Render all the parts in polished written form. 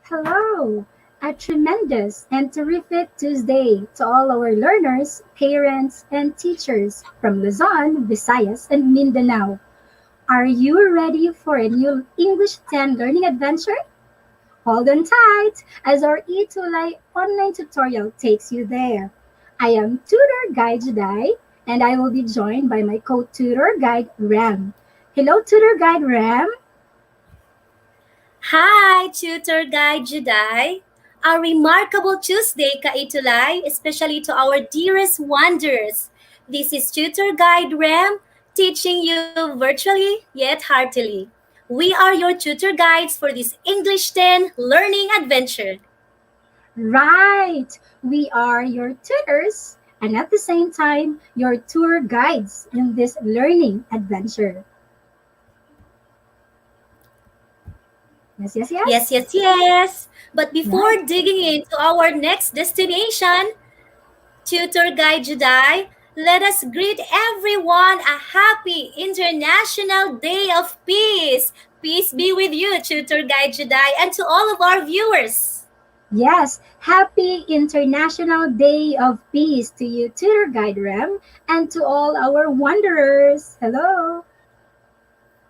Hello! A tremendous and terrific Tuesday to all our learners, parents, and teachers from Luzon, Visayas, and Mindanao. Are you ready for a new English 10 learning adventure? Hold on tight as our e-Tulay online tutorial takes you there. I am Tutor Guide Juday, and I will be joined by my co-tutor guide Ram. Hello, Tutor Guide Ram. Hi, Tutor Guide Juday. A remarkable Tuesday, Kaitulay, especially to our dearest wanderers. This is Tutor Guide Ram, teaching you virtually yet heartily. We are your tutor guides for this English 10 learning adventure. Right! We are your tutors and at the same time, your tour guides in this learning adventure. Yes, yes, Yes, yes. yes, yes. But before Right. digging into our next destination, Tutor Guide Juday, let us greet everyone a happy International Day of Peace. Peace be with you, Tutor Guide Juday, and to all of our viewers. Yes, happy International Day of Peace to you, Tutor Guide Rem, and to all our wanderers. Hello.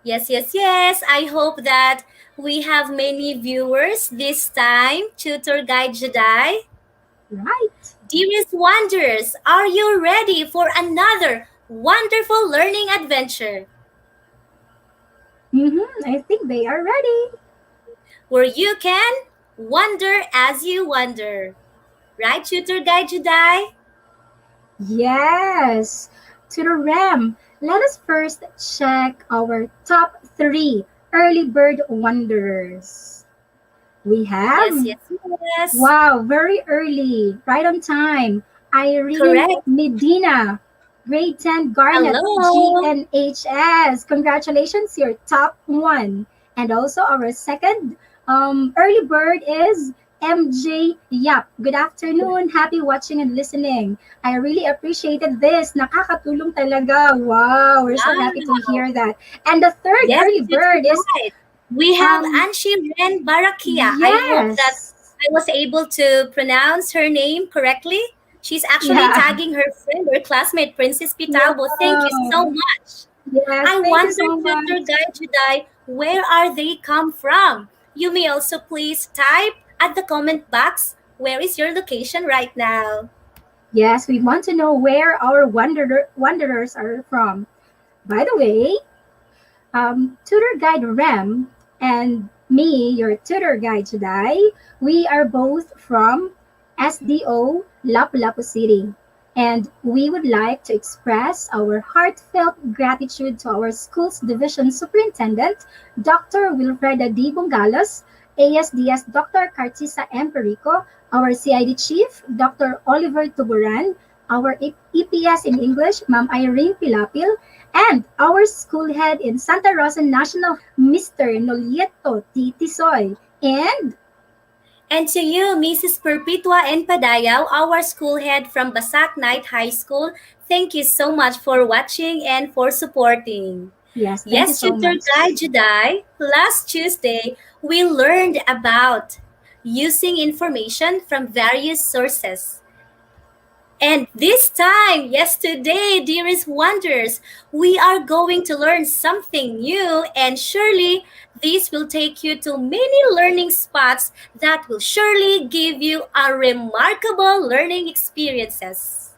Yes, yes, yes. I hope that we have many viewers this time, Tutor Guide Juday. Right. Dearest wanderers, are you ready for another wonderful learning adventure? I think they are ready. Where you can wonder as you wonder. Right, Tutor Guide Juday? Yes. Tutor Rem, let us first check our top three early bird wanderers. We Yes, have, yes, yes. wow, very early, right on time. Irene Correct. Medina, grade 10 Garnet Hello. GNHS. Congratulations, you're top one. And also our second early bird is MJ Yap. Good afternoon. Happy watching and listening. I really appreciated this. Nakakatulong talaga. Wow, we're so happy to Wow. hear that. And the third Yes, early Tutor bird is Guide. We have um Anshi Ren Barakia. I hope that yes. I was able to pronounce her name correctly. She's actually Yeah. tagging her friend or classmate, Princess Pitalbo. Thank you so Wow. much. Yes, I thank you wonder, so Tutor much. Guide Juday, where are they come from? You may also please type at the comment box where is your location right now. Yes, we want to know where our wanderers are from. By the way, tutor guide Rem and me, your tutor guide today, we are both from SDO Lapu-Lapu City. And we would like to express our heartfelt gratitude to our school's division superintendent, Dr. Wilfreda D. Bongalos, ASDS Dr. Cartisa Emperico, our CID Chief, Dr. Oliver Tuburan, our EPS in English, Ma'am Irene Pilapil, and our school head in Santa Rosa National, Mr. Nolieto T. Tisoy. And And to you, Mrs. Perpetua and Padayaw, our school head from Basak Night High School, thank you so much for watching and for supporting. yes, thank you Yes, so Tutor much. Guy Juday, last Tuesday, we learned about using information from various sources. And this time, yes, today, dearest wonders, we are going to learn something new, and surely this will take you to many learning spots that will surely give you a remarkable learning experiences.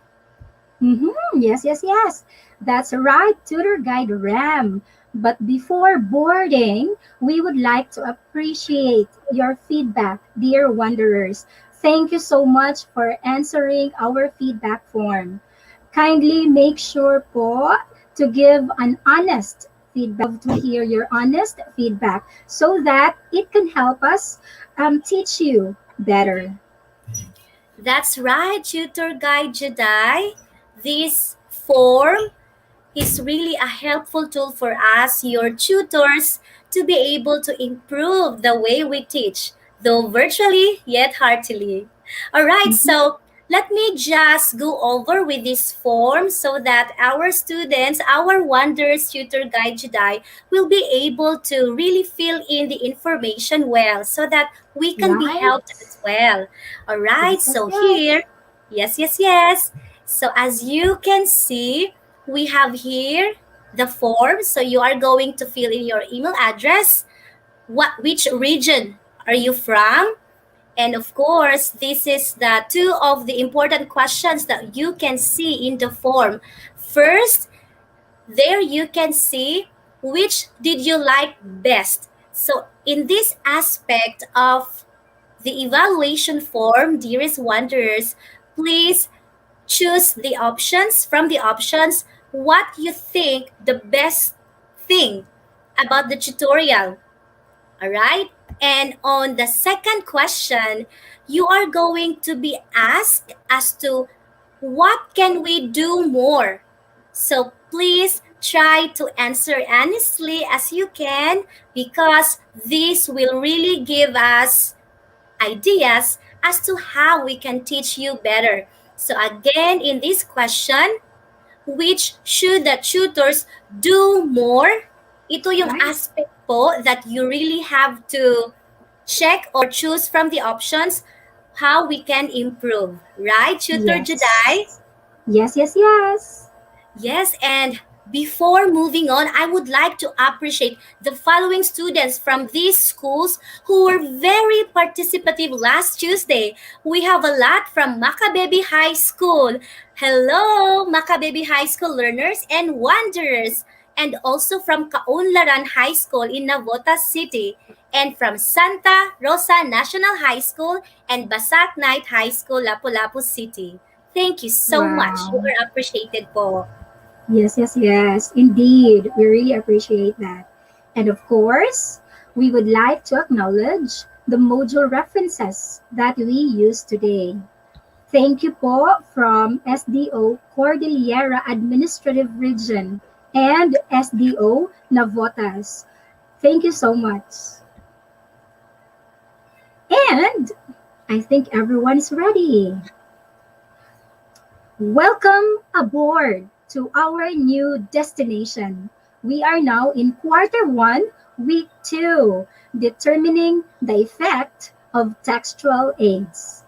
Yes, yes, yes. That's right, Tutor Guide Ram. But before boarding, we would like to appreciate your feedback, dear wanderers. Thank you so much for answering our feedback form. Kindly make sure po to give an honest feedback. To hear your honest feedback so that it can help us teach you better. That's right, Tutor Guide Jedi. This form is really a helpful tool for us, your tutors, to be able to improve the way we teach, though virtually yet heartily. All right, Mhm. so let me just go over with this form so that our students, our Wonders Tutor Guide Jedi, will be able to really fill in the information well so that we can be Right? helped as well. All right, Yes, yes, so yes. here, yes, yes, yes. So as you can see, we have here the form. So you are going to fill in your email address, which region are you from, and of course, this is the two of the important questions that you can see in the form. First, there you can see which did you like best. So in this aspect of the evaluation form, dearest wanderers, please choose the options from the options what you think the best thing about the tutorial. All right. And on the second question, you are going to be asked as to what can we do more? So please try to answer honestly as you can because this will really give us ideas as to how we can teach you better. So again, in this question, which should the tutors do more? Ito yung Right? aspect po that you really have to check or choose from the options how we can improve. Right, Tutor Jedi? Yes. Yes, yes, yes. Yes, and before moving on, I would like to appreciate the following students from these schools who were very participative last Tuesday. We have a lot from Makabebi High School. Hello, Makabebi High School learners and wanderers. And also from Kaunlaran High School in Navotas City. And from Santa Rosa National High School and Basak Knight High School, Lapu-Lapu City. Thank you so much. You Wow. are appreciated po. Yes, yes, yes. Indeed. We really appreciate that. And of course, we would like to acknowledge the module references that we use today. Thank you po from SDO Cordillera Administrative Region and SDO Navotas. Thank you so much. And I think everyone's ready. Welcome aboard to our new destination. We are now in quarter one, week two, determining the effect of textual aids.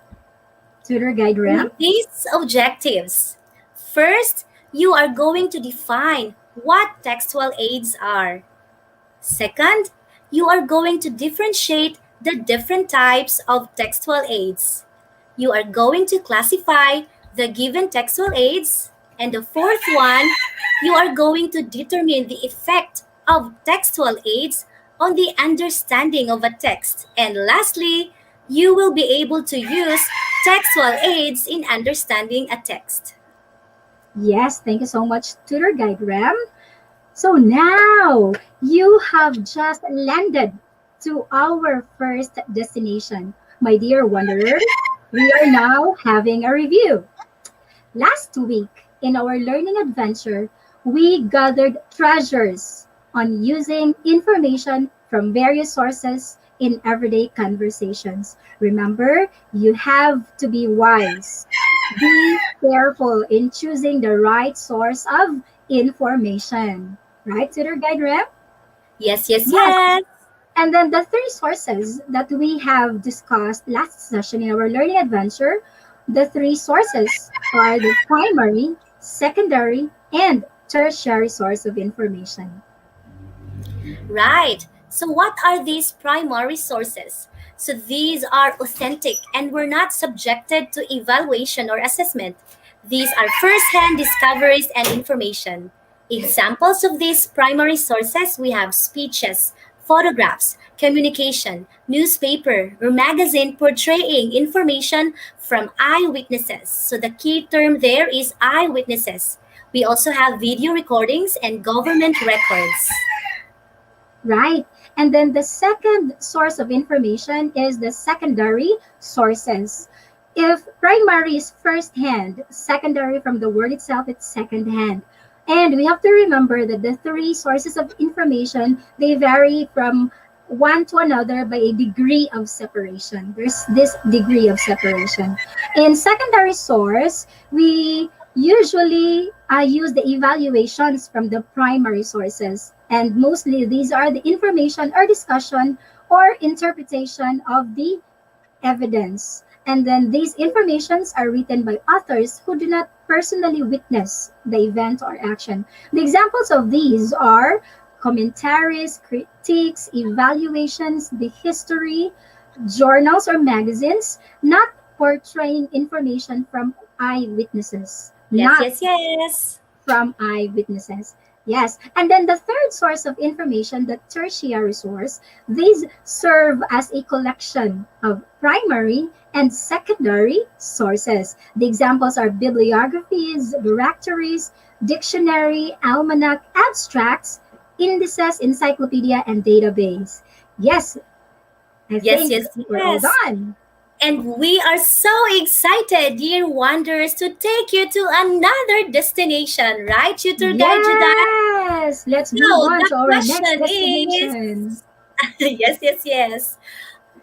Tutor Guide Ram? These objectives. First, you are going to define what textual aids are. Second, you are going to differentiate the different types of textual aids. You are going to classify the given textual aids. And the fourth one, you are going to determine the effect of textual aids on the understanding of a text. And lastly, you will be able to use textual aids in understanding a text. Yes, thank you so much, Tutor Guide Ram. So now you have just landed to our first destination. My dear wanderers, we are now having a review. Last week, in our learning adventure, we gathered treasures on using information from various sources in everyday conversations. Remember, you have to be wise. Be careful in choosing the right source of information. Right, Tutor Guide Rep? Yes, yes, Yes. yes. And then the three sources that we have discussed last session in our learning adventure, the three sources are the primary, secondary, and tertiary source of information. Right. So, what are these primary sources? So, these are authentic and were not subjected to evaluation or assessment. These are first hand discoveries and information. Examples of these primary sources we have speeches, photographs, communication, newspaper, or magazine portraying information from eyewitnesses. So, the key term there is eyewitnesses. We also have video recordings and government records. Right. And then the second source of information is the secondary sources. If primary is first hand, secondary from the word itself, it's second hand. And we have to remember that the three sources of information, they vary from one to another by a degree of separation. There's this degree of separation. In secondary source, we usually use the evaluations from the primary sources. And mostly these are the information or discussion or interpretation of the evidence. And then these informations are written by authors who do not personally witness the event or action. The examples of these are commentaries, critiques, evaluations, the history, journals or magazines, not portraying information from eyewitnesses. Yes, Not yes, yes. from eyewitnesses. Yes. And then the third source of information, the tertiary source, these serve as a collection of primary and secondary sources. The examples are bibliographies, directories, dictionary, almanac, abstracts, indices, encyclopedia, and database. Yes, I Yes, think yes, we're all yes. done. And we are so excited, dear wanderers, to take you to another destination, right, Tutor Guide Judah? Yes, let's move So on the to our next question is destination. yes, yes, yes.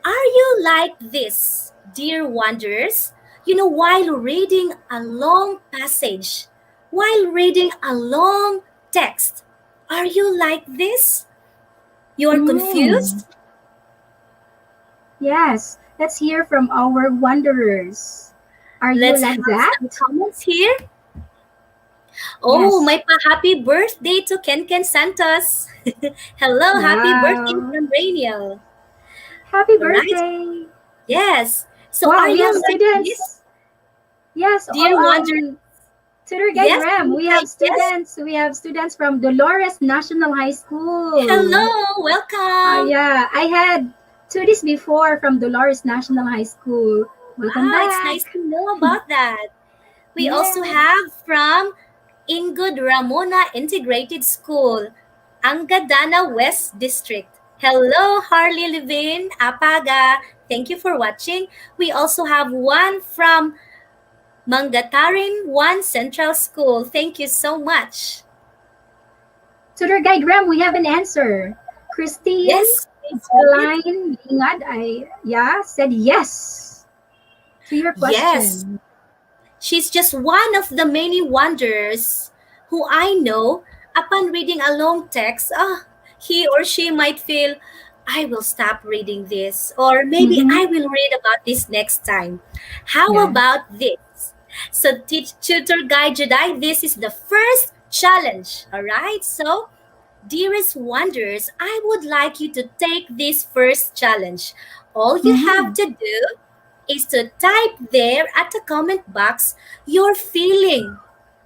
Are you like this, dear wanderers? While reading a long passage, while reading a long text, are you like this? You're Mm. confused? Yes, let's hear from our wanderers. Are you Let's have like that? some comments here. Oh, Yes. my happy birthday to Ken Ken Santos. Hello, happy birthday Wow. from Rainiel. Happy All right? birthday. Yes. So Wow, are we have you like this, students. Yes, dear wanderer? Tutor Guide Yes, Ram, Tutor we have Guide, yes. students. We have students from Dolores National High School. Hello, welcome. Yeah, I had students before from Dolores National High School. Welcome Wow, it's nice back. to know about that. We also Yes. have from Ingud Ramona Integrated School, Angadana West District. Hello, Harley Levin, Apaga. Thank you for watching. We also have one from Mangatarin 1 Central School. Thank you so much. Tutor Guide Ram, we have an answer. Christine Yes, please go ahead. Celine Ingad, said yes to your Yes, question. she's just one of the many wonders who I know upon reading a long text, he or she might feel, I will stop reading this, or maybe Mm-hmm. I will read about this next time. How Yeah. about this? So, teach tutor guide Jedi, this is the first challenge. All right. So, dearest wonders, I would like you to take this first challenge. All you have Mm-hmm. to do is to type there at the comment box your feeling.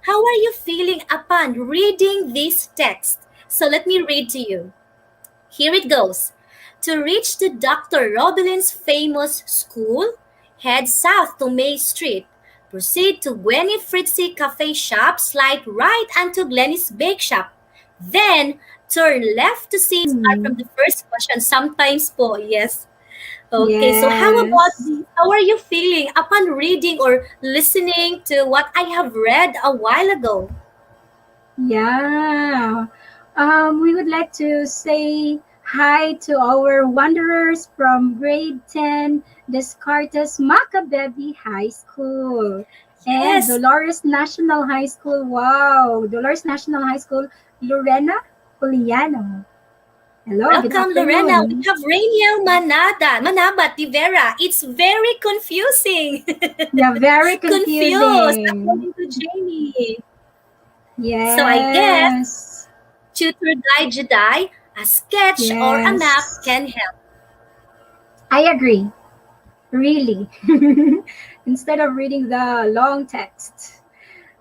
How are you feeling upon reading this text? So let me read to you. Here it goes. To reach the Dr. Robilin's famous school, head south to May Street. Proceed to Gwenny Fritzy Cafe Shop, slide right onto Glenny's Bake Shop. Then, turn left to see, start from Mm. the first question. Sometimes po, yes. Okay, so how about Yes. this? How are you feeling upon reading or listening to what I have read a while ago? Yeah. We would like to say hi to our wanderers from grade 10 Descartes Macabebe High School and Yes, Dolores National High School. Wow, Dolores National High School, Lorena Juliano. Hello, good welcome Lorena. We afternoon. have Rainiel Manabat Tivera. It's very confusing. Yeah, very Confused, confusing. according to Jamie. So I guess Yes. tutor guide Jedi, a sketch or a map Yes. can help. I agree. Really. Instead of reading the long text.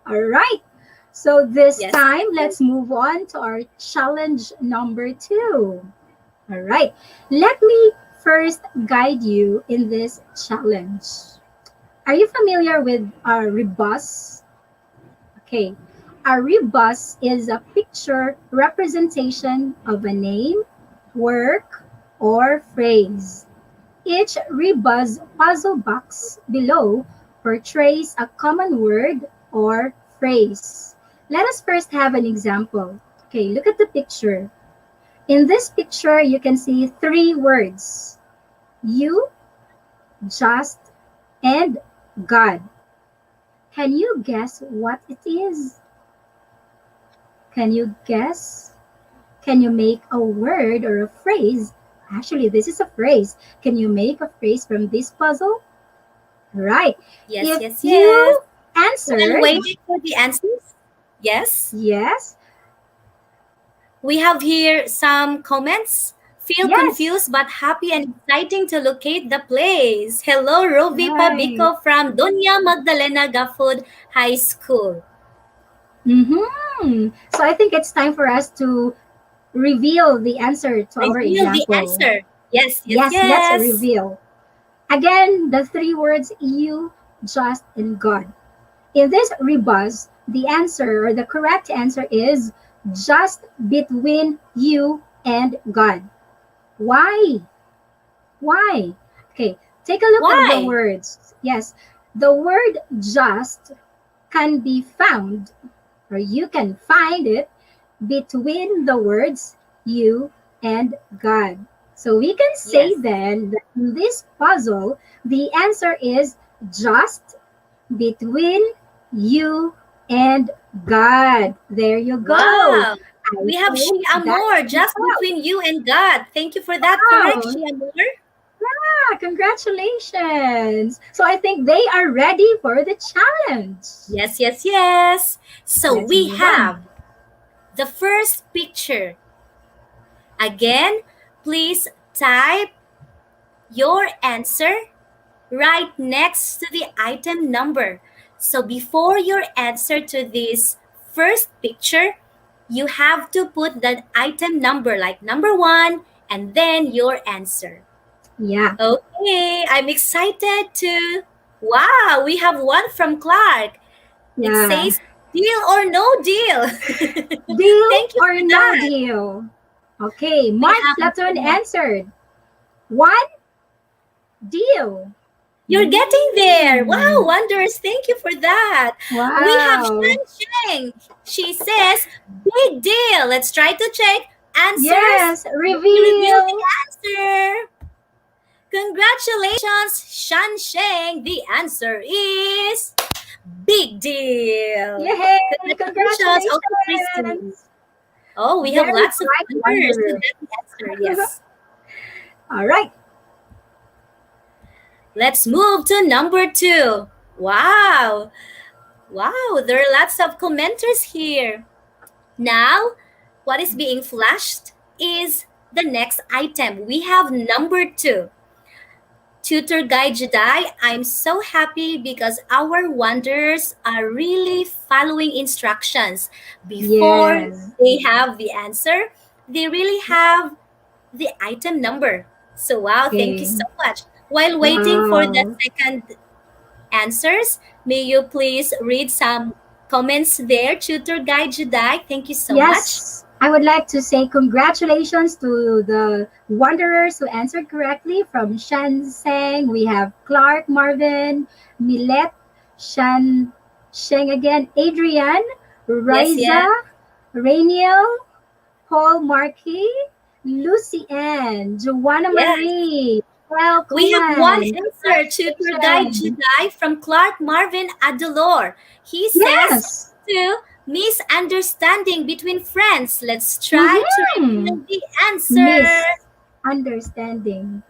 All right. So this Yes. time, let's move on to our challenge number 2. All right. Let me first guide you in this challenge. Are you familiar with our rebus? Okay. A rebus is a picture representation of a name, work, or phrase. Each rebus puzzle box below portrays a common word or phrase. Let us first have an example. Okay, look at the picture. In this picture, you can see three words: you, just, and God. Can you guess what it is? Can you guess? Can you make a word or a phrase? Actually, this is a phrase. Can you make a phrase from this puzzle? Right. Yes, If yes, yes. you While answered waiting for the answers, yes, yes, we have here some comments. Feel yes, confused but happy and exciting to locate the place. Hello, Rovi right. Pabico from Doña Magdalena Gafud High School. So I think it's time for us to reveal the answer to our Reveal the example. answer. Yes, yes, Yes, let's yes. reveal. Again, the three words you, just, and God. In this rebus, the answer or the correct answer is just between you and God. Why? Why? Okay, take a look at the Why? words. Yes, the word just can be found, or you can find it between the words you and God. So we can say Yes. then that in this puzzle, the answer is just between you and God. There you go. Wow. I We have hope Shia that Amor helped just out. between you and God. Thank you for that. Correct, Wow. Shia Amor? Yeah, congratulations. So I think they are ready for the challenge. Yes, yes, yes. So Let's we move on. have the first picture. Again, please type your answer right next to the item number. So before your answer to this first picture, you have to put the item number like number 1 and then your answer. Yeah. Okay, I'm excited to. Wow, we have one from Clark. It Yeah. says deal or no deal. Deal Thank you or for no that. deal? Okay, We Mark have Platon another one. answered. One deal. You're getting there. Wow, Mm. wonders. Thank you for that. We have Wow. Shan Sheng. She says, big deal. Let's try to check answers. Yes, Let me reveal the reveal. answer. Congratulations, Shan Sheng. The answer is big deal. Yay! Congratulations, also Christine. Congratulations. Oh, we have Very lots of bright wonders to wanderer. get the answer. Yes. All right. Let's move to number 2. Wow. Wow, there are lots of commenters here. Now, what is being flashed is the next item. We have number 2. Tutor Guide Jedi, I'm so happy because our wanderers are really following instructions. Before Yes. they have the answer, they really have the item number. So, wow, thank you Okay. so much. While waiting for the Wow. second answers, may you please read some comments there, Tutor Guide Jedi? Thank you so much. Yes, I would like to say congratulations to the wanderers who answered correctly. From Shan Sang, we have Clark Marvin, Millet, Shan Sheng again, Adrian, Yes, Riza, yes. Rainiel, Paul Markey, Lucy Ann, Joanna Yes. Marie, Well We have one Kuman. answer to Tour Guide Congratulations. Jedi from Clark Marvin Adelor. He says Yes. to misunderstanding between friends. Let's try to Mm-hmm. reveal the answer. Misunderstanding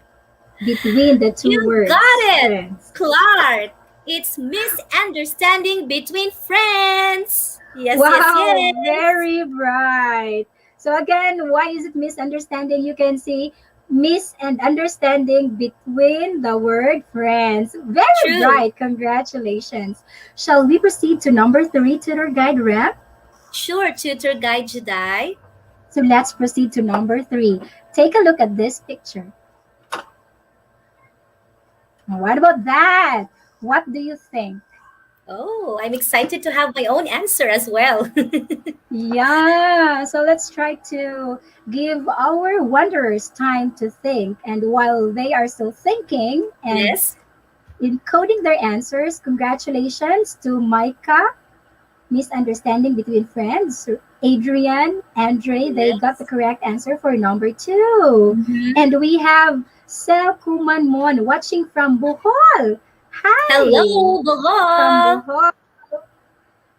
between the two You got words, it, friends. Clark. It's misunderstanding between friends. Yes, yes, Wow, yes. very bright. So again, why is it misunderstanding? You can see miss and understanding between the word friends. Very True. bright. Congratulations. Shall we proceed to number three, tutor guide rep? Sure, Tutor Guide Jedi. So let's proceed to number three. Take a look at this picture. What about that? What do you think? Oh, I'm excited to have my own answer as well. Yeah, so let's try to give our wanderers time to think. And while they are still thinking and Yes. encoding their answers, congratulations to Micah, misunderstanding between friends. Adrian, Andre, they got the Yes. correct answer for number two. Mhm. And we have Sel Kuman Mon watching from Bohol. Hi, Hello, from Bohol. Bohol.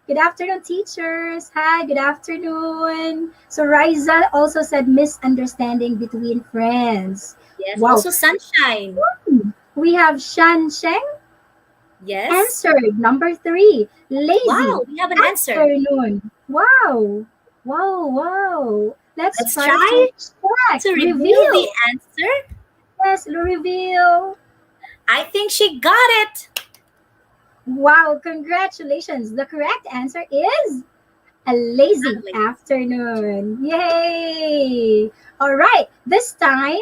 Good afternoon, teachers. Hi, good afternoon. So Riza also said misunderstanding between friends. Yes, Wow. also sunshine. We have Shan Sheng Yes. answered number three. Lazy Wow, we have an answer. afternoon. Wow. Wow, wow. Let's Let's try to try check. to reveal the Reveal. answer. Yes, reveal. I think she got it. Wow, congratulations. The correct answer is a lazy Unlike- afternoon. Yay! All right, this time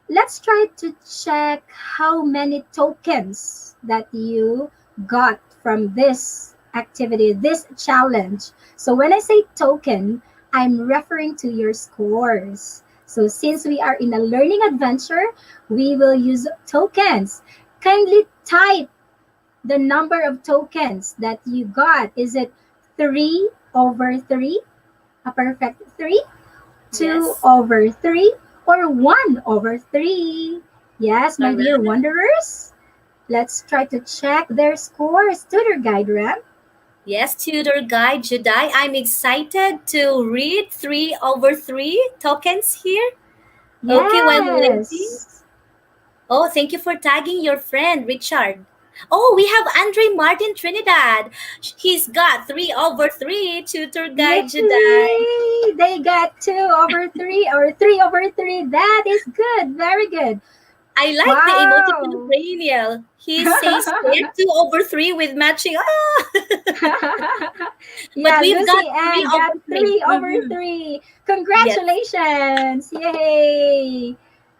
let's try to check how many tokens that you got from this activity, this challenge. So when I say token, I'm referring to your scores. So since we are in a learning adventure, we will use tokens. Kindly type the number of tokens that you got. Is it 3 over 3? A perfect 3? 2 Yes. over 3 or 1 over 3? Yes, All my dear right. wanderers. Let's try to check their scores. Tutor Guide Ram. Yes, tutor guide Jedi. I'm excited to read 3 over 3 tokens here. Okay, while waiting. Yes. Oh, thank you for tagging your friend, Richard. Oh, we have Andre Martin Trinidad. He's got 3 over 3, tutor guide Jedi. Yay! They got 2 over 3 or 3 over 3. That is good. Very good. I like the emoticon of Wow. Rainiel. He says share 2 over 3 with matching. But Yeah, we've got Lucy 3 Ann got over 3. 3 over Mhm. 3. Yes. Congratulations. Yay. I'm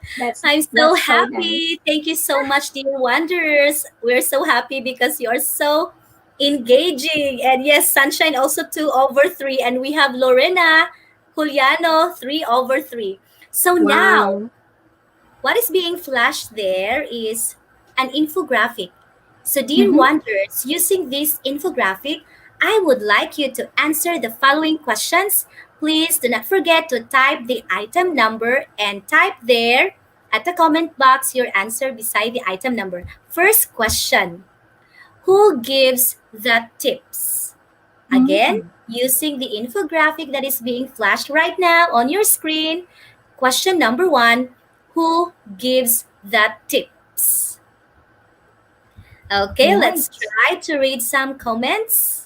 so That's so nice. happy. Thank you so much, dear Wanderers. We're so happy because you are so engaging. And yes, Sunshine also 2 over 3. And we have Lorena Juliano 3 over 3. So now, Wow. what is being flashed there is an infographic. So, dear Mm-hmm. Wanderers, using this infographic, I would like you to answer the following questions. Please do not forget to type the item number and type there at the comment box your answer beside the item number. First question: who gives the tips? Again, Mm-hmm. using the infographic that is being flashed right now on your screen. Question number one: who gives the tips? Okay, let's Right. try to read some comments.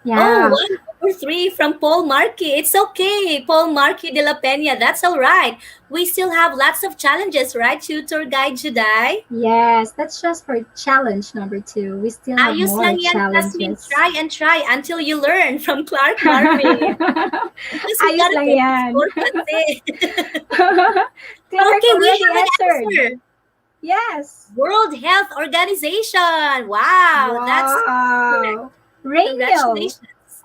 Oh, Yeah. 1 over 3 from Paul Markey. It's okay, Paul Markey de la Peña. That's all right. We still have lots of challenges, right, Tutor Guide Juday? Yes, that's just for challenge number 2. We still have Ayos more lang yan, classmate. challenges. Try and try until you learn from Clark Marvin. Because we Ayos got a lang perfect yan. score kasi. Clark Okay, we already have an answered. answer. Yes. World Health Organization. Wow, that's correct. Wow. Rainiel Congratulations.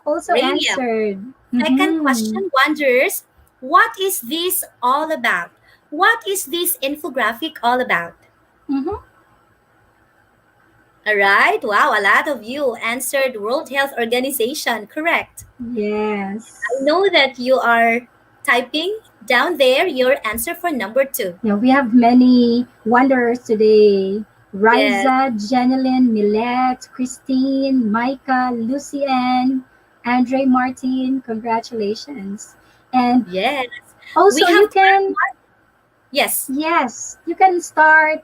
also Rainier. answered. Second Mm-hmm. question wonders, what is this all about? What is this infographic all about? Mm-hmm. All right. Wow, a lot of you answered World Health Organization. Correct. I Yes. know that you are typing down there your answer for number 2. Yeah, we have many wanderers today. Yes. Riza, Jeneline, Milette, Christine, Micah, Lucienne, Andre Martin. Congratulations. And Yes. We also have you can, yes. yes, you can start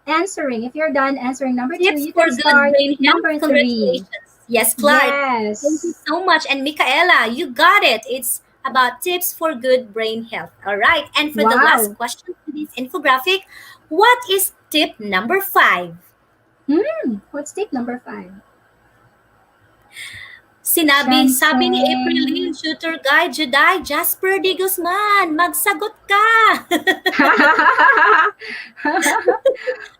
answering. If you're done answering number 2, Tips you for can good start brain health. number 3. Congratulations. Yes, Clark. Thank you Yes. so much. And Michaela, you got it. It's about tips for good brain health. All right. And for the last Wow. question for this infographic, what is tip number 5? What's tip number 5? Sabi ni April Lynn, Shanseng. shooter guide, Juday, Jasper D. Guzman, magsagot ka!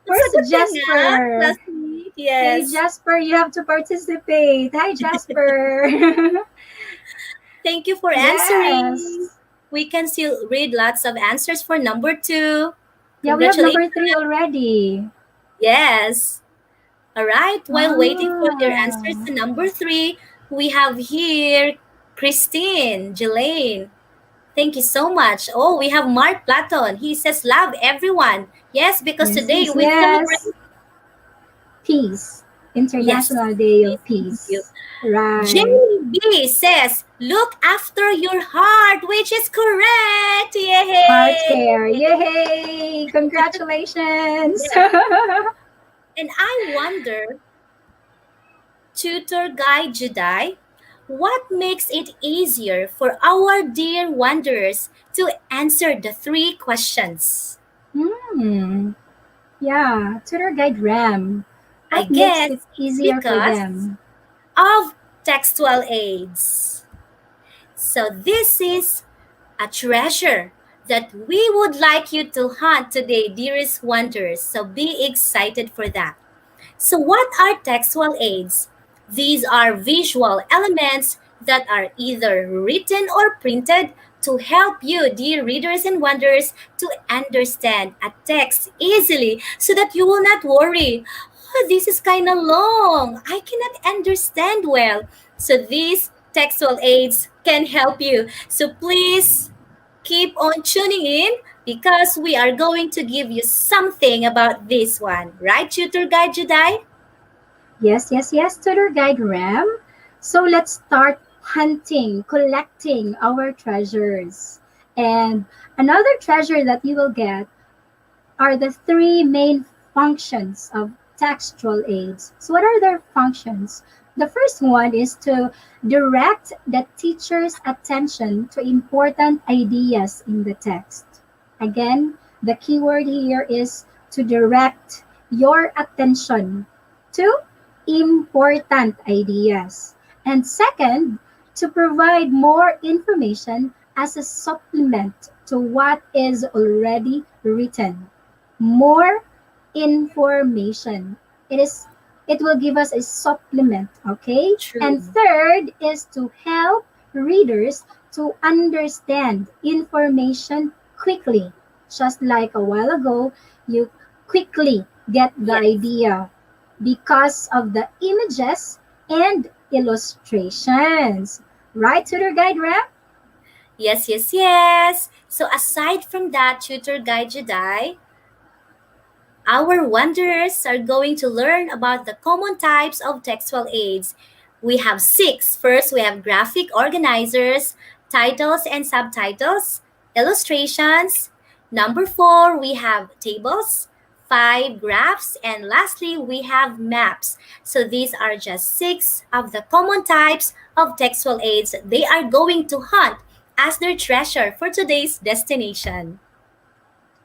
Where's Magsagot ka nga, Jasper? classmate. Hey, Yes. Jasper, you have to participate. Hi, Jasper. Thank you for answering. Yes. We can still read lots of answers for number 2. Yeah, we have Congratulations. number 3 already. Yes. All right, while waiting for their answers Ah, to number three, we have here Christine, Jelaine. Thank you so much. Oh, we have Mark Platon. He says, love everyone. Yes, because yes, today yes, we yes. celebrate. Peace. Yes, International Day please, of thank you. Peace. Right. JB says, look after your heart, which is correct. Heart Yay! care. Yay! Congratulations. Yes. And I wonder, Tutor Guide Jedi, what makes it easier for our dear wanderers to answer the three questions? Hmm. Yeah. Tutor Guide RAM. I What makes guess it it's easier for because them? of textual aids. So this is a treasure that we would like you to hunt today, dearest wanderers. So be excited for that. So, what are textual aids? These are visual elements that are either written or printed to help you, dear readers and wanderers, to understand a text easily so that you will not worry. Oh, this is kind of long. I cannot understand well. So, these textual aids can help you. So, please keep on tuning in because we are going to give you something about this one. Right, Tutor Guide Jedi? Yes, yes, yes, Tutor Guide RAM. So let's start hunting, collecting our treasures. And another treasure that you will get are the three main functions of textual aids. So, what are their functions? The first one is to direct the teacher's attention to important ideas in the text. Again, the keyword here is to direct your attention to important ideas. And second, to provide more information as a supplement to what is already written. More information. It will give us a supplement, okay? And True. third is to help readers to understand information quickly. Just like a while ago, you quickly get the Yes. idea because of the images and illustrations. Right, Tutor Guide Rep? Yes, yes, yes. So aside from that, Tutor Guide Jedi, our wanderers are going to learn about the common types of textual aids. We have six. First, we have graphic organizers, titles and subtitles, illustrations. Number four, we have tables, five graphs, and lastly, we have maps. So these are just six of the common types of textual aids they are going to hunt as their treasure for today's destination.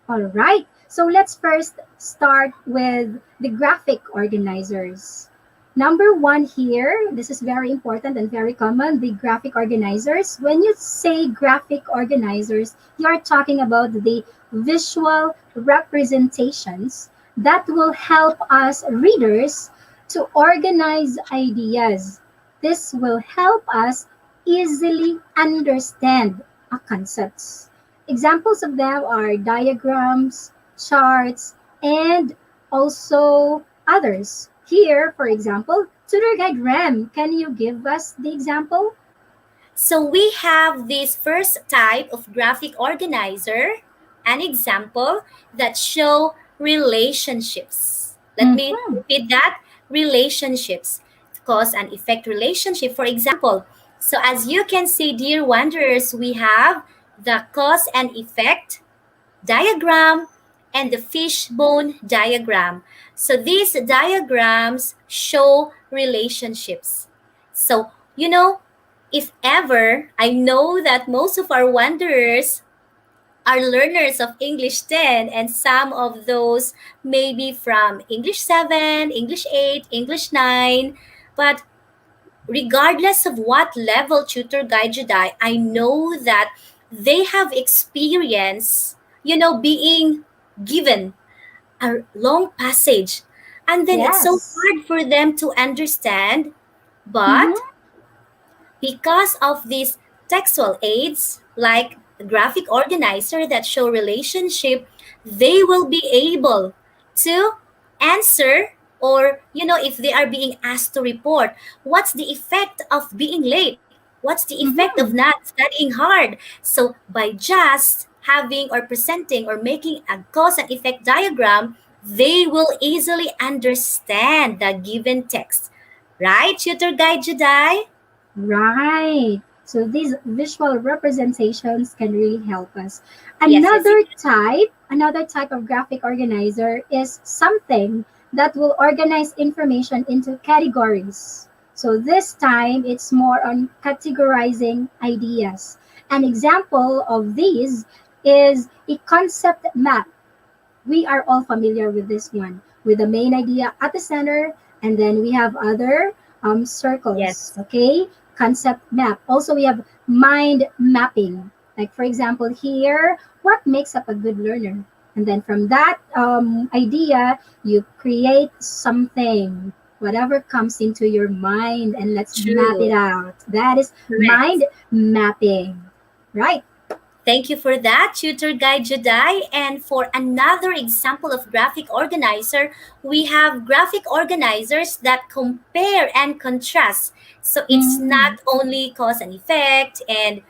All right. So let's first start with the graphic organizers. Number one here, this is very important and very common, the graphic organizers. When you say graphic organizers, you're talking about the visual representations that will help us readers to organize ideas. This will help us easily understand a concepts. Examples of them are diagrams, charts, and also others. Here, for example, Tutor Guide RAM, can you give us the example? So we have this first type of graphic organizer, an example that show relationships. Let me Mm-hmm. repeat that, relationships, cause and effect relationship. For example, so as you can see, dear wanderers, we have the cause and effect diagram and the fishbone diagram. So these diagrams show relationships. So, if ever, I know that most of our wanderers are learners of English 10 and some of those maybe from English 7, English 8, English 9, but regardless of what level tutor guide you die, I know that they have experience, being given a long passage. And then it's so Yes. hard for them to understand. But Mm-hmm. because of these textual aids, like the graphic organizer that show relationship, they will be able to answer or if they are being asked to report, what's the effect of being late, what's the effect of Mm-hmm. not studying hard. So by just having or presenting or making a cause and effect diagram, they will easily understand the given text, right, tutor guide Juday? Right. So these visual representations can really help us. Yes, yes, yes. Another type of graphic organizer is something that will organize information into categories. So this time it's more on categorizing ideas. An example of these is a concept map. We are all familiar with this one, with the main idea at the center, and then we have other circles. Yes, Okay, concept map. Also, we have mind mapping. Like for example, here, what makes up a good learner? And then from that idea, you create something, whatever comes into your mind, and let's map it true. out. That is Correct. mind mapping, right? Thank you for that, Tutor Guide Jedi. And for another example of graphic organizer, we have graphic organizers that compare and contrast. So it's not Mm, only cause and effect and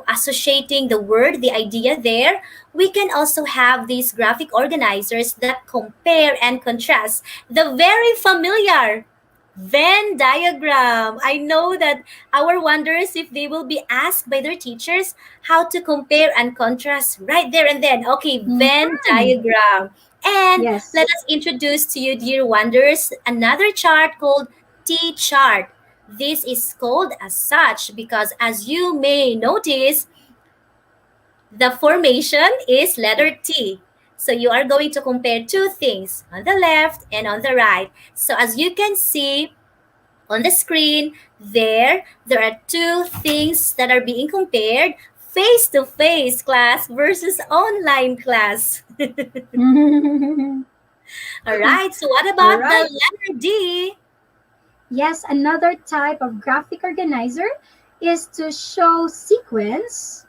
associating the word, the idea there. We can also have these graphic organizers that compare and contrast. The very familiar Venn diagram. I know that our wonders if they will be asked by their teachers how to compare and contrast right there and then. Okay, Venn mhm. diagram. And let Yes. us introduce to you, dear wonders, another chart called T chart. This is called as such because, as you may notice, the formation is letter T. So you are going to compare two things on the left and on the right. So as you can see, on the screen there are two things that are being compared: face to face class versus online class. All right, so what All about the right. letter D? Yes, another type of graphic organizer is to show sequence,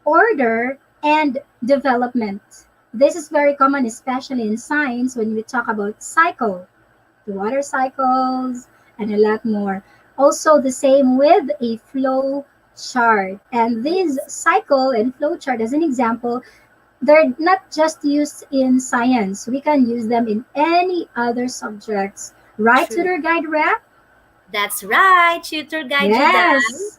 order, and development. This is very common, especially in science, when we talk about cycle, the water cycles, and a lot more. Also, the same with a flow chart. And this Yes, cycle and flow chart, as an example, they're not just used in science. We can use them in any other subjects. Right, true. tutor guide rep? That's right, tutor guide Judah. Yes.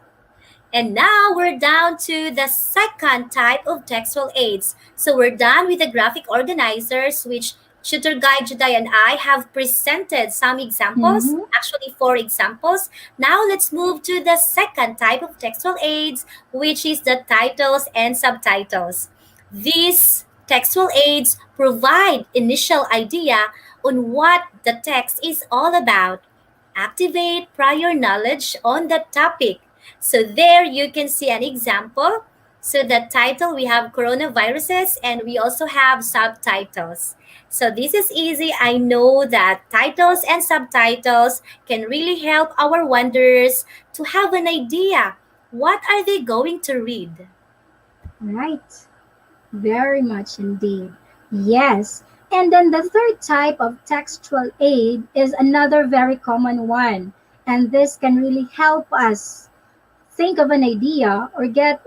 And now we're down to the second type of textual aids. So we're done with the graphic organizers, which Tutor Guide Juday and I have presented some examples, Mm-hmm. actually four examples. Now let's move to the second type of textual aids, which is the titles and subtitles. These textual aids provide initial idea on what the text is all about, activate prior knowledge on the topic. So there you can see an example. So the title, we have coronaviruses and we also have subtitles. So this is easy. I know that titles and subtitles can really help our wanderers to have an idea. What are they going to read? Right. Very much indeed. Yes. And then the third type of textual aid is another very common one. And this can really help us think of an idea or get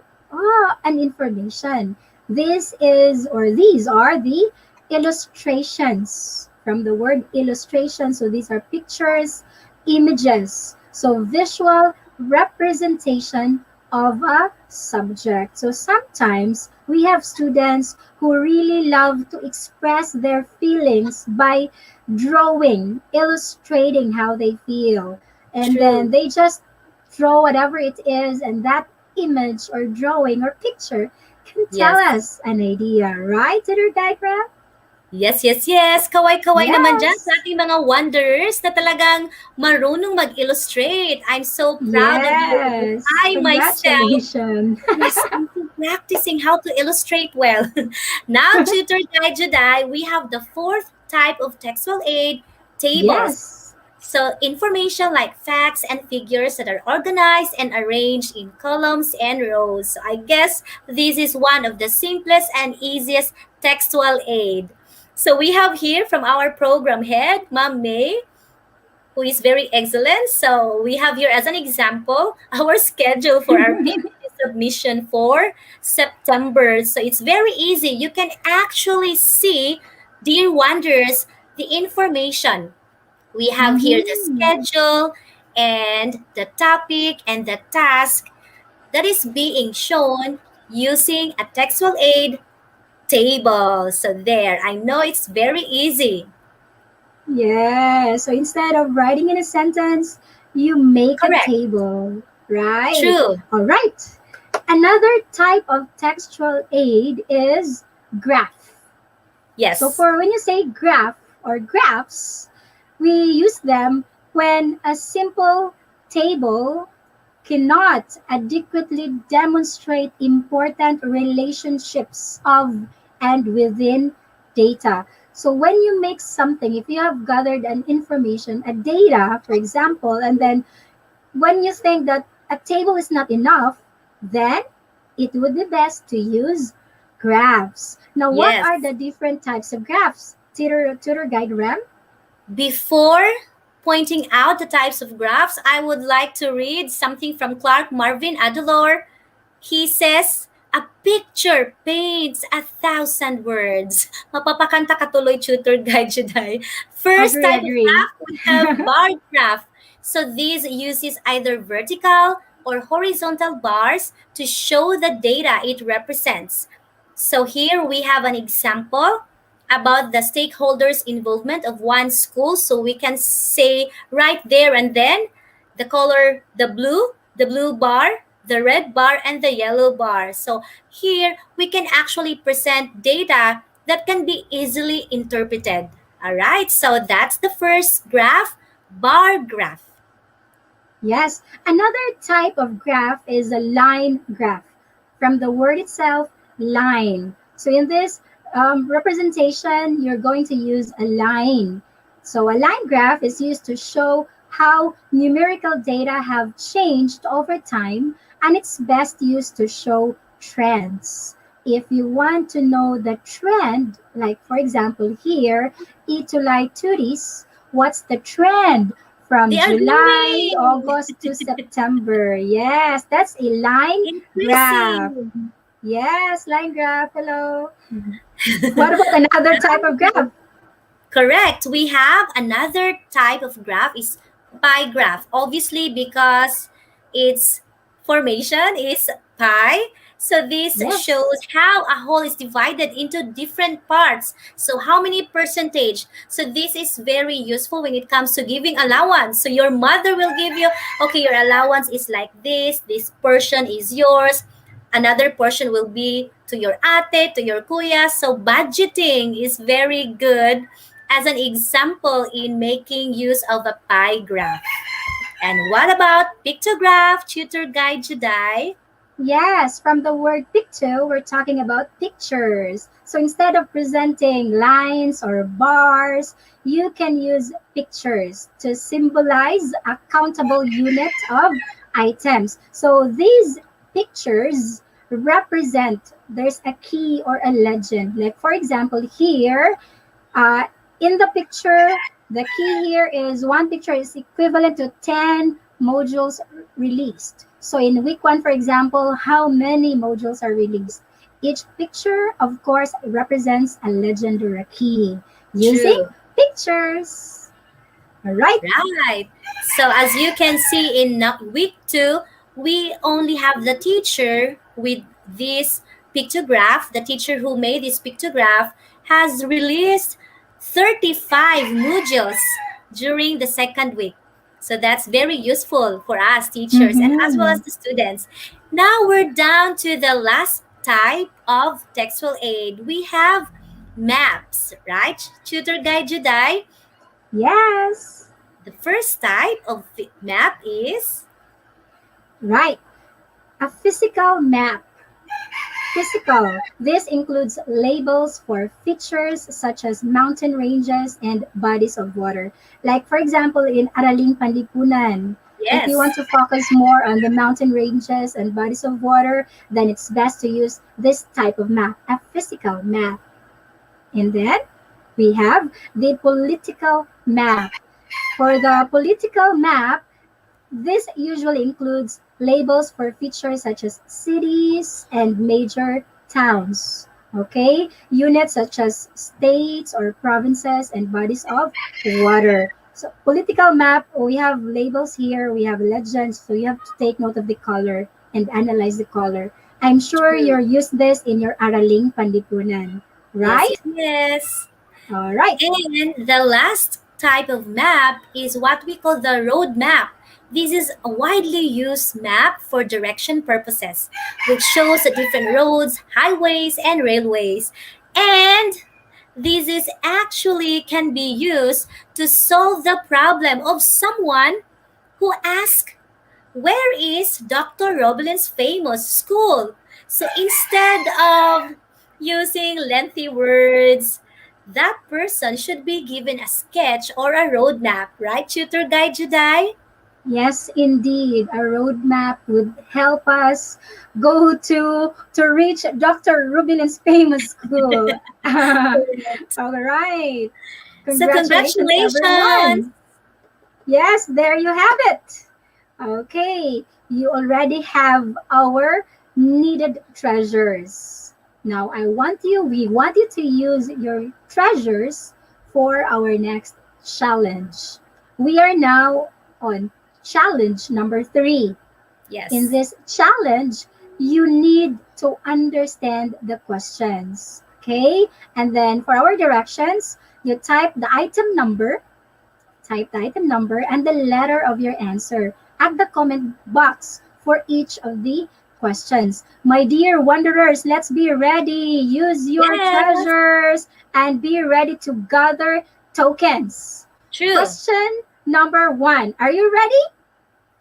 an information. These are the illustrations from the word illustration. So these are pictures, images. So visual representation of a subject. So sometimes we have students who really love to express their feelings by drawing, illustrating how they feel. And then True. they just draw whatever it is, and that image or drawing or picture can tell Yes. us an idea, right, Tutor Diagram? Yes, yes, yes. Kaway-kaway naman dyan sa Yes. ating mga wanderers na talagang marunong mag-illustrate. I'm so proud of you. Yes. I myself Congratulations. Yes, I'm still practicing how to illustrate well. Now, Tutor Guide Jedi, we have the fourth type of textual aid, tables. Yes. So, information like facts and figures that are organized and arranged in columns and rows. So, I guess this is one of the simplest and easiest textual aid. So, we have here from our program head, Ma'am May. who is very excellent. So we have here as an example our schedule for our PPT submission for September. So it's very easy. You can actually see, dear wonders, the information. We have here the Mhm. schedule and the topic and the task that is being shown using a textual aid table. So there, I know it's very easy. Yeah. So instead of writing in a sentence, you make a Correct. table, right? True. All right. Another type of textual aid is graph. So Yes. for when you say graph or graphs, we use them when a simple table cannot adequately demonstrate important relationships of and within data. So when you make something, if you have gathered an information, a data, for example, and then when you think that a table is not enough, then it would be best to use graphs. Now, what Yes. are the different types of graphs? Tutor Guide Rem? Before pointing out the types of graphs, I would like to read something from Clark Marvin Adelor. He says, a picture paints 1,000 words. Mapapakanta ka tuloy, tutor guide Juday. First Agree, type of agree. graph, we have bar graph. So this uses either vertical or horizontal bars to show the data it represents. So here we have an example about the stakeholders' involvement of one school. So we can say right there and then the color, the blue bar, the red bar, and the yellow bar. So here we can actually present data that can be easily interpreted. All right, so that's the first graph, bar graph. Yes, another type of graph is a line graph. From the word itself, line. So in this representation, you're going to use a line. So a line graph is used to show how numerical data have changed over time, and it's best used to show trends. If you want to know the trend, like for example here, Itulay Turis, what's the trend from They are July, growing, August to September? Yes, that's a line graph. increasing. Yes, line graph. Hello. What about another type of graph? Correct. We have another type of graph is pie graph. Obviously, because its formation is pi. So this Yes. shows how a whole is divided into different parts. So how many percentage? So this is very useful when it comes to giving allowance. So your mother will give you, okay, your allowance is like this portion is yours. Another portion will be to your ate, to your kuya. So budgeting is very good as an example in making use of a pie graph. And what about pictograph, tutor guide Juday? Yes, from the word picture, we're talking about pictures. So instead of presenting lines or bars, you can use pictures to symbolize a countable unit of items. So these pictures represent there's a key or a legend. Like for example, here uh, in the picture, the key here is one picture is equivalent to 10 modules released. So in week one, for example, how many modules are released? Each picture, of course, represents a legend or a key using True. pictures. All right. Right. So as you can see in week 2, we only have the teacher with this pictograph. The teacher who made this pictograph has released 35 modules during the second week. So that's very useful for us teachers and as well Mm-hmm. as the students. Now we're down to the last type of textual aid. We have maps, right? Tutor Guide Juday. Yes. The first type of map is Right. A physical map. Physical. This includes labels for features such as mountain ranges and bodies of water. Like for example, in Araling Panlipunan, if you want yes, to focus more on the mountain ranges and bodies of water, then it's best to use this type of map, a physical map. And then we have the political map. For the political map, this usually includes labels for features such as cities and major towns. Okay, units such as states or provinces and bodies of water. So, political map, we have labels here, we have legends, so you have to take note of the color and analyze the color. I'm sure True. you're used this in your Araling Panlipunan, Yes, right? yes, yes. All right. And the last type of map is what we call the road map. This is a widely used map for direction purposes, which shows the different roads, highways, and railways. And this is actually can be used to solve the problem of someone who asks, where is Dr. Robilin's famous school? So instead of using lengthy words, that person should be given a sketch or a roadmap, right, Tutor Guide Juday? Yes, indeed. A roadmap would help us go to reach Dr. Rubilin's famous school. All right. So Congratulations, congratulations! everyone. Yes, there you have it. Okay, you already have our needed treasures. Now, we want you to use your treasures for our next challenge. We are now on challenge number 3. In Yes. this challenge, you need to understand the questions. Okay? And then for our directions, you type the item number and the letter of your answer at the comment box for each of the questions. My dear wanderers, let's be ready. Use your Yes. treasures and be ready to gather tokens. True. Question number 1. Are you ready?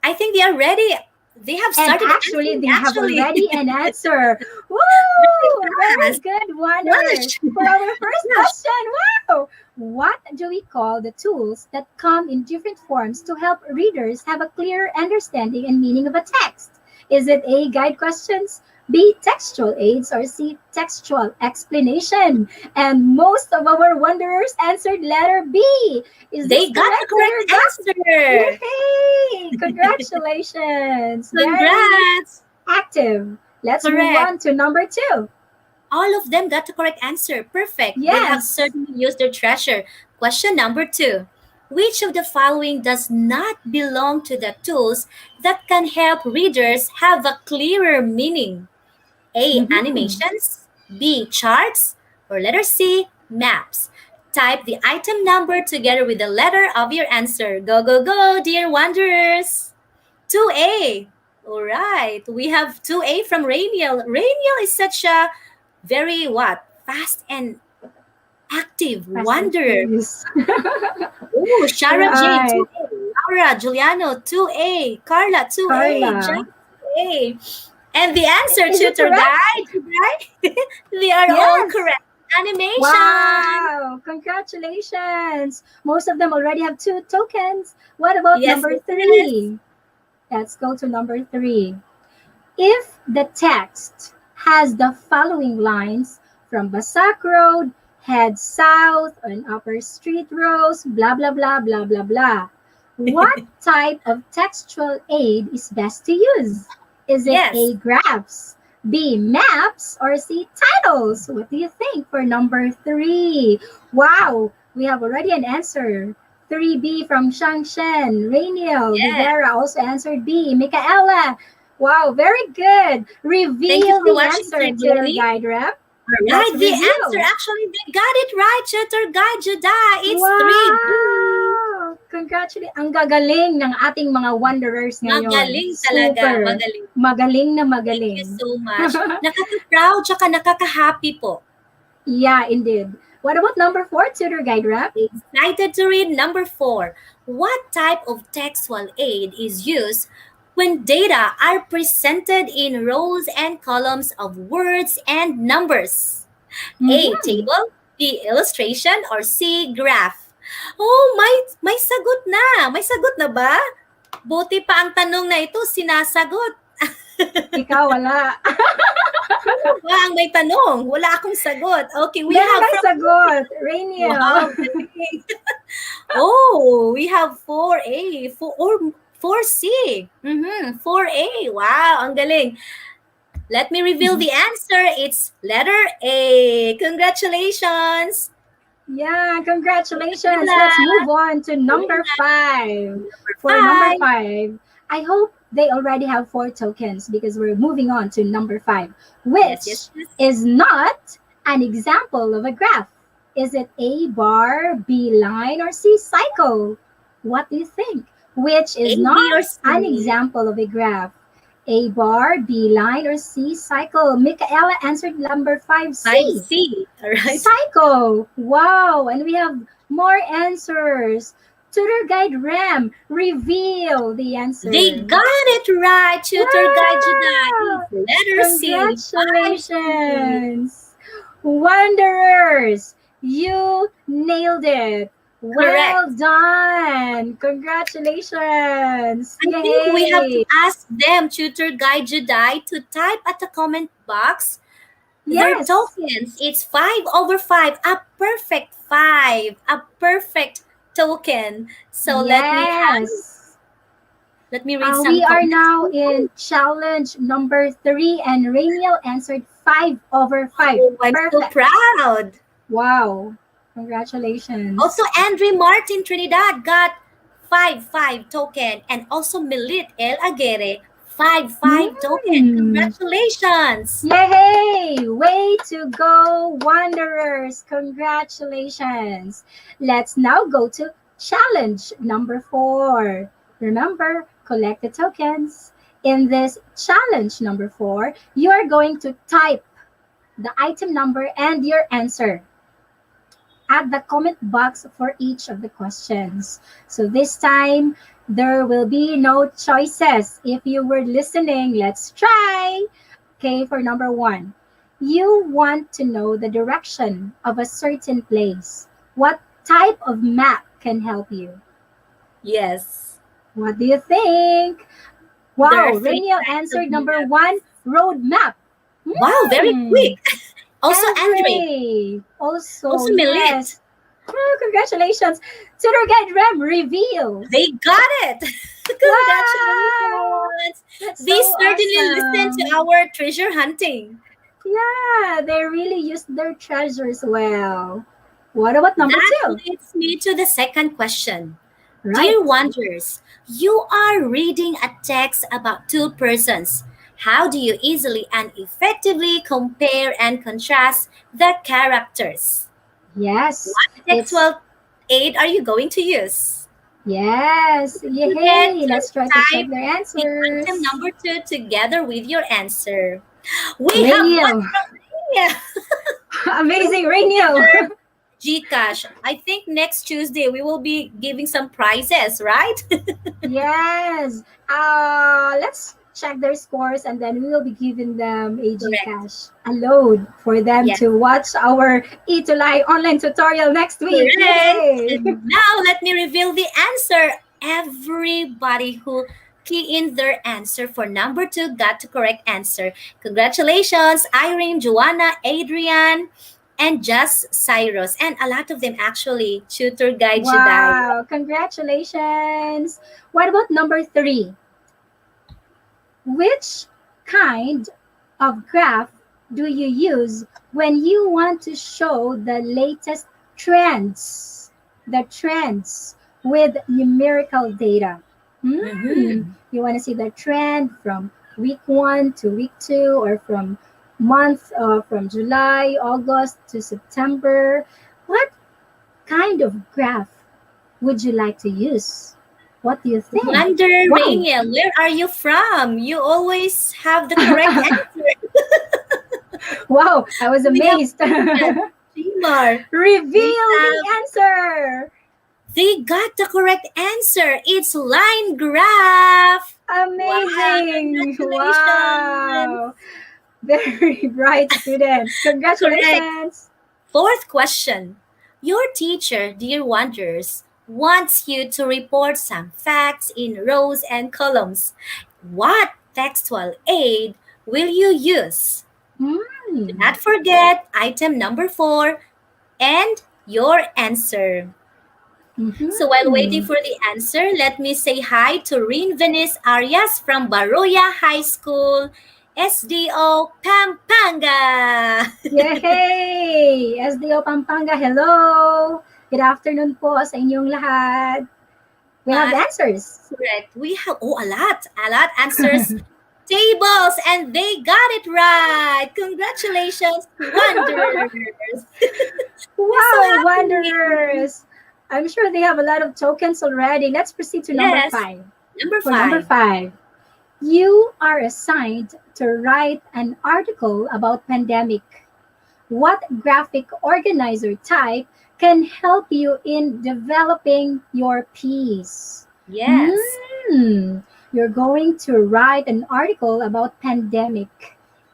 I think they are ready. They have And started actually, answering, they have actually. already an answer. Woo! Very Yes. good, wanderers. Gosh. For our first Gosh. question, wow! What do we call the tools that come in different forms to help readers have a clearer understanding and meaning of a text? Is it A, guide questions, B, textual aids, or C, textual explanation? And most of our wanderers answered letter B. Is this They got the correct, correct Tutor? answer. Yay! Congratulations! Very Congrats. active. Let's move Correct. on to number 2. All of them got the correct answer. Perfect. They have Yes. certainly used their treasure. Question number 2. Which of the following does not belong to the tools that can help readers have a clearer meaning? A. Mhm. Animations. B. Charts. Or letter C. Maps. Type the item number together with the letter of your answer. Go, go, go, dear wanderers. 2A. All right. We have 2A from Rainiel. Rainiel is such a very what? Fast and active Fast and wanderer. Furious. Oh, Shara J, Right. 2A. Laura, Giuliano, 2A. Carla, 2A. Jan, Carla. 2A. And the answer, Is it tutor correct? guide, right? They are all Yes. correct. Animation. Wow. Congratulations. Most of them already have 2 tokens. What about Yes, number yes. 3? Let's go to number 3. If the text has the following lines from Basak Road, head south on Upper Street Rows, blah, blah, blah, blah, blah, blah. What type of textual aid is best to use? Is it Yes. A, graphs, B, maps, or C, titles? What do you think for number 3? Wow, we have already an answer. 3B from Shangshen. Rainiel Yes. Rivera also answered B. Michaela. Wow, very good. Thank you Reveal for the watching, answer, Sir tutor Jelly. guide rep. Let's Right, the answer. reveal. Actually, they got it right, tutor guide Judah. It's 3B. Wow! Congratulations. Ang gagaling ng ating mga wanderers ngayon. Magaling talaga, Super. magaling. Magaling na Thank you magaling. so much. Nakaka-proud, tsaka nakaka-happy po. Yeah, indeed. What about number 4, tutor guide rep? Excited to read number 4. What type of textual aid is used when data are presented in rows and columns of words and numbers? A. Mhm. Table. B. Illustration. Or C. Graph. Oh, may sagot na. May sagot na ba? Buti pa ang tanong na ito sinasagot. Ikaw wala. Ba ang may tanong? Wala akong sagot. Okay, we Meron have kang sagot. Rainiel. Wow, galing. Oh, we have 4A, 4C. 4A. Wow, ang galing. Let me reveal the answer. It's letter A. Congratulations. Yeah, congratulations. Good Let's move on to number luck. 5. Number For number 5. 5, I hope they already have 4 tokens because we're moving on to number 5, Yes, yes, which yes. is not an example of a graph. Is it A bar, B line, or C cycle? What do you think? Which A, is B, not or an C. example of a graph? A bar, B line, or C cycle? Michaela answered number 5, C. 5C. All right. Psycho! Wow! And we have more answers. Tutor Guide Ram, reveal the They answer. got it right. Tutor Guide Judah. Wow! It's letter C. 5C. Congratulations! Wanderers, you nailed it. Correct. Well done. Congratulations. I think we have to Yay. ask them, Tutor Guide Judah, to type at the comment box their Yes. tokens. It's 5/5, a perfect 5, a perfect token. So Yes. let me read some We are comments. now in challenge number 3, and Rainiel answered 5/5. Oh, I'm so Perfect. proud. Wow. Also, Congratulations. Andre Martin Trinidad got 5/5 token, and also Milit El Aguirre 5/5 token. Mm. Congratulations. Yay! Way to go, Wanderers. Congratulations. Let's now go to challenge number 4. Remember, collect the tokens. In this challenge number 4, you are going to type the item number and your answer at the comment box for each of the questions. So this time, there will be no choices. If you were listening, let's try. Okay, for number 1, you want to know the direction of a certain place. What type of map can help you? Yes. What do you think? There Wow, are three Rainiel types of answered number maps. 1, road map. Wow, very Hmm. quick. Also, Andre. Andre. Also, Also, Milit. yes. Oh, congratulations. Tutor Guide Rem reveal. They got it. Wow. Congratulations. That's so They certainly listen to awesome. our treasure hunting. Yeah, they really used their treasures well. What about number That 2? leads me to the second question. Dear Right. Wanderers, you are reading a text about two persons. How do you easily and effectively compare and contrast the characters? Yes. What It's textual aid are you going to use? yes. Don't forget Yay. to Let's try to check type their the item answers. number 2 together with your answer. We have one Rainiel. from India. Amazing, Rainiel. Gcash. I think next Tuesday we will be giving some prizes, right? Yes. Let's check their scores and then we will be giving them a Correct. Gcash, a load for them Yes, to watch our E to Lie online tutorial next week. correct. Yay! And now let me reveal the answer. Everybody who key in their answer for number 2 got the correct answer. Congratulations, Irene, Joanna, Adrian, and just Cyrus. And a lot of them actually, tutor guide Juday. Wow, congratulations. What about number 3? Which kind of graph do you use when you want to show the latest trends? The trends with numerical data. Mm-hmm. You want to see the trend from week 1 to week 2, or from month from July, August to September. What kind of graph would you like to use? What do you think? Wonder Wow. Rainiel, where are you from? You always have the correct answer. Wow, I was We have amazed. Yes, Timar. Reveal We the have answer. They got the correct answer. It's line graph. Wow, Amazing. congratulations. Wow. Very bright students. Correct. Congratulations. Fourth question. Your teacher, dear wanderers, wants you to report some facts in rows and columns. What textual aid will you use? Do Hmm. not forget item number 4 and your answer. So while waiting Mm-hmm. for the answer, let me say hi to Rin Venice Arias from Baroya High School, SDO Pampanga. Yay! SDO Pampanga, hello! Good afternoon po sa inyong lahat. We have Uh, answers. Correct. We have a lot answers tables, and they got it right. Congratulations, Wanderers. I'm so Wow, happy. wanderers! I'm sure they have a lot of tokens already. Let's proceed to number Yes. 5. Number For number 5. 5, you are assigned to write an article about pandemic. What graphic organizer type can help you in developing your piece? Yes. Hmm, you're going to write an article about pandemic.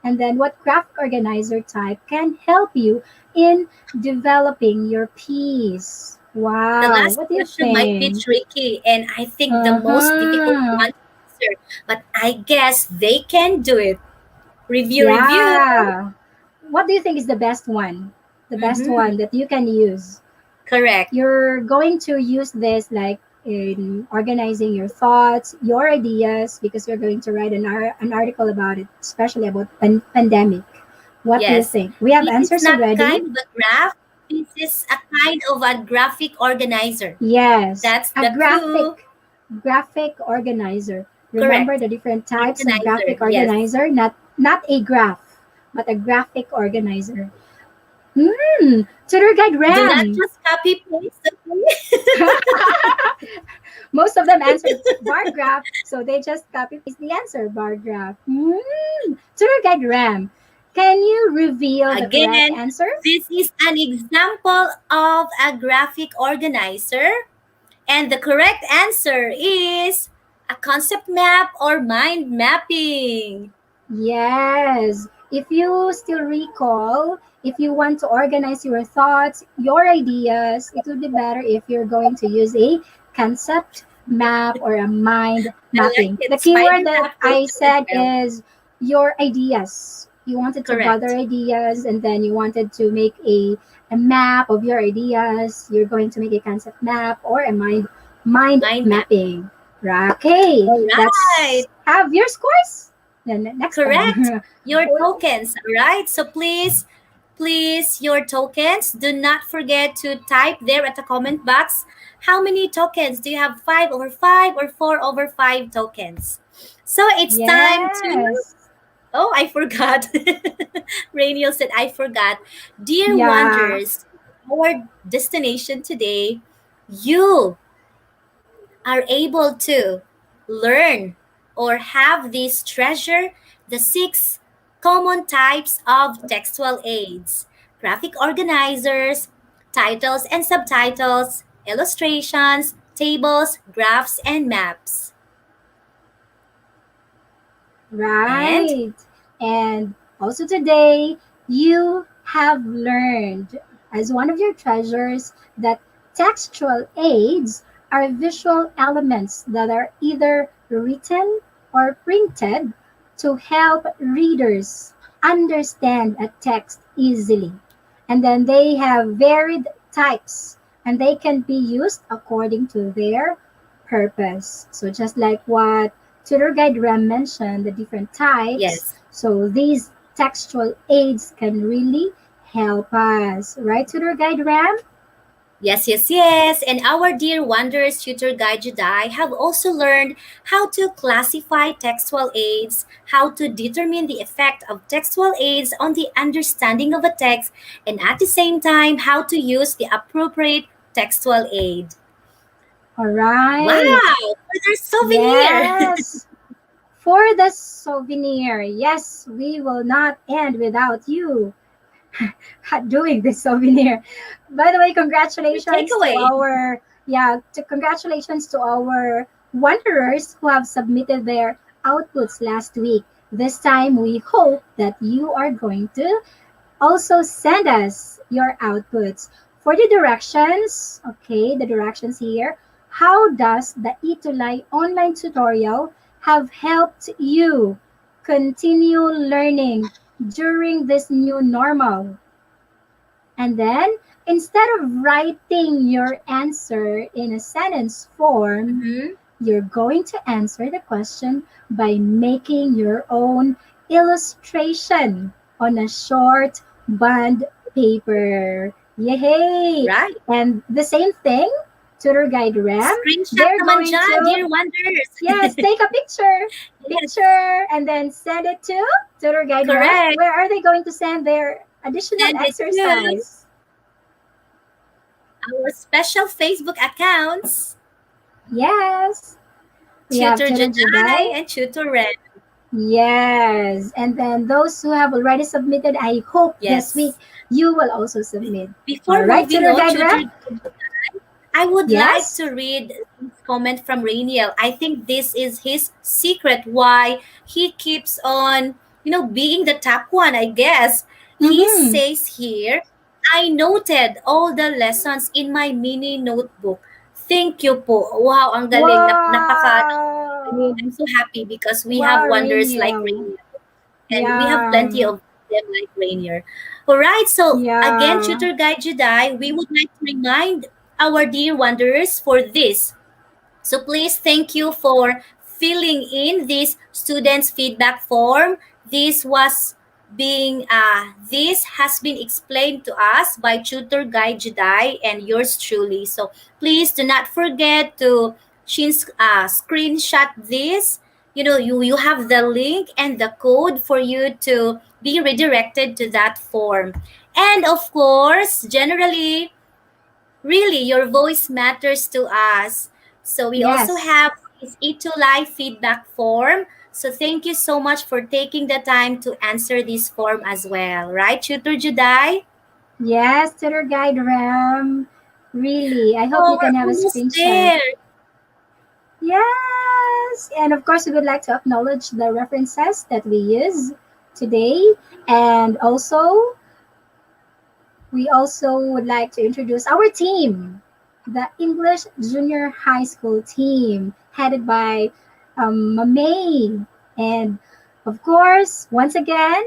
And then what graphic organizer type can help you in developing your piece? The Wow, last what do you question might be think? tricky, and I think the most difficult Uh-huh. one to answer, but I guess they can do it. Review, review. Yeah. What do you think is the best one? The best Mm-hmm. one that you can use? Correct. You're going to use this like in organizing your thoughts, your ideas, because you're going to write an article about it, especially about pandemic. What do you Yes. think? We have This is answers not already? kind of a graph. This is a kind of a graphic organizer. Yes. That's A the clue. graphic organizer. Remember Correct. the different types of Organizer. graphic Yes. organizer? Not a graph, but a graphic organizer. Hmm. Tutor Guide Do not Ram. just copy paste. Okay? Most of them answered bar graph, so they just copy paste the answer bar graph. Tour guide Ram, can you reveal the correct Again, answer? this is an example of a graphic organizer. And the correct answer is a concept map or mind mapping. Yes. If you still recall, if you want to organize your thoughts, your ideas, it would be better if you're going to use a concept map or a mind I like mapping. The it. keyword Spider that map works I as said well. is your ideas. You wanted to gather Correct. ideas and then you wanted to make a map of your ideas. You're going to make a concept map or a mind Mind map. mapping. Right. Okay, All right. let's have your scores. Then next Correct. time. Your Well, tokens. All right. So please, your tokens. Do not forget to type there at the comment box. How many tokens? Do you have 5/5 or 4/5 tokens? So it's time to. yes. Oh, I forgot. Rainiel said, I forgot. Dear Yeah. Wanderers, our destination today, you are able to learn or have this treasure the 6 common types of textual aids: graphic organizers, titles and subtitles, illustrations, tables, graphs, and maps. And Right. And also today, you have learned as one of your treasures that textual aids are visual elements that are either written or printed to help readers understand a text easily. And then they have varied types and they can be used according to their purpose. So just like what Tutor Guide Ram mentioned, the different types. yes, So these textual aids can really help us, right, Tutor Guide Ram? yes. And our dear Wanderers Tutor Guide Jedi have also learned how to classify textual aids, how to determine the effect of textual aids on the understanding of a text, and at the same time, how to use the appropriate textual aid. All right. Wow! Another souvenir! Yes. For the souvenir, yes, we will not end without you doing this souvenir. By the way, Your congratulations to takeaway. our congratulations to our wanderers who have submitted their outputs last week. This time we hope that you are going to also send us your outputs. For the directions, okay, the directions here. How does the Itulay online tutorial have helped you continue learning during this new normal? And then, instead of writing your answer in a sentence form, Mm-hmm. you're going to answer the question by making your own illustration on a short bond paper. Yay! Right. And the same thing, tutor guide RAM, Screenshot they're naman going dyan, to, dear wonders. yes, take a picture, Yes, picture, and then send it to tutor guide RAM. correct. Where are they going to send their additional Send it to exercise? our special Facebook accounts, Yes, we have Tutor tutor Jedi Jedi. and Tutor Red. Yes, and then those who have already submitted, I hope this week Yes. you will also submit. Before All right, moving tutor on, guide Tutor rep? Jedi, I would like Yes. to read this comment from Rainiel. I think this is his secret why he keeps on, being the top one, I guess. He Mm-hmm. says here, I noted all the lessons in my mini notebook. Thank you po. Wow, ang galing. Napaka, I mean, Wow. I'm so happy because we have Wow, wonders like Rainiel. Rainier and we have Yeah. plenty of them like Rainier. All right, so again, Yeah. Tutor Guide Jedi, we would like to remind our dear wanderers for this. So please thank you for filling in this students feedback form. This was this has been explained to us by Tutor Guide Jedi and yours truly. So please do not forget to screenshot this. You have the link and the code for you to be redirected to that form. And of course, generally, really, your voice matters to us. So we also Yes. have this E2 Live feedback form. So thank you so much for taking the time to answer this form as well. Right, Tutor Juday? Yes, tutor guide Ram. Really, I hope Oh, you can we're have a almost screenshot. there. Yes, and of course, we would like to acknowledge the references that we use today, and we also would like to introduce our team, the English Junior High School team, headed by Mamay. And of course, once again,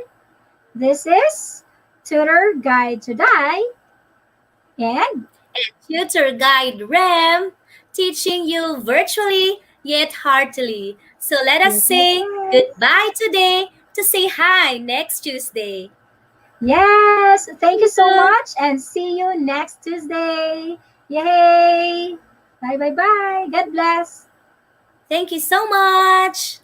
this is Tutor Guide to Die. And Tutor Guide Ram, teaching you virtually yet heartily. So let us yes, yes, say yes. goodbye today to say hi next Tuesday. Yes, thank you Thank so you. much and see you next Tuesday. Yay! Bye, bye, bye. God bless. Thank you so much.